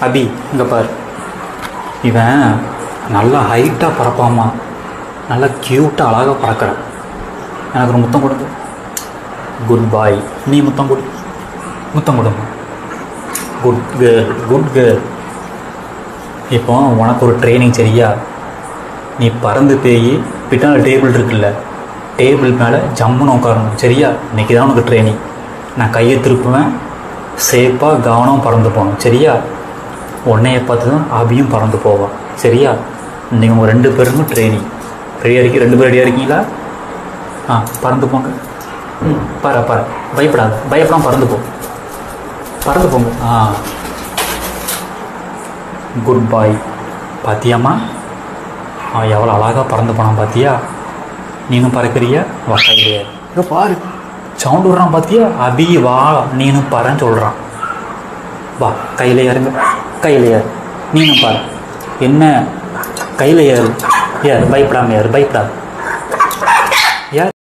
அபி இங்கே பார், இவன் நல்லா ஹைட்டாக பறப்பாமா, நல்லா க்யூட்டாக அழகாக பறக்கிறான். எனக்கு ஒரு முத்தம் கொடுங்க. குட் பாய். நீ முத்தம் கொடு, முத்தம் கொடுங்க. Good girl, good girl. இப்போ உனக்கு ஒரு ட்ரைனிங் சரியா? நீ பறந்து போய் பின்னால் டேபிள் இருக்குல்ல, டேபிள் மேலே ஜம்முன்னு உட்காரணும் சரியா? இன்றைக்கி தான் உனக்கு ட்ரைனிங். நான் கையை திருப்புவேன், சேஃபாக கவனம் பறந்து போகணும் சரியா? உன்னையை பார்த்து தான் அபியும் பறந்து போவான் சரியா? இன்றைக்கி உங்கள் 2 பேருக்கும் ட்ரைனிங். ரெடியாக இருக்கீங்க? 2 பேரும் ரெடியாக இருக்கீங்களா? பறந்து போங்க. பாரு, பயப்படாத, பயப்படாமல் பறந்து போ, பறந்து போங்க. குட் பாய். பாத்தியாம்மா, அவன் எவ்வளோ அழகாக பறந்து போனான் பார்த்தியா? நீனும் பறக்கிறியா? வா கையிலையா? இங்கே பாரு, சவுண்டு விட்றான் பார்த்தியா? அபி வா, நீனும் பறன்னு சொல்கிறான். வா கையில் ஏறுங்க, கையில் ஏறு. நீனும் பாரு. என்ன கையில் ஏறு, பயப்படாமல் ஏறு, பயப்படாது.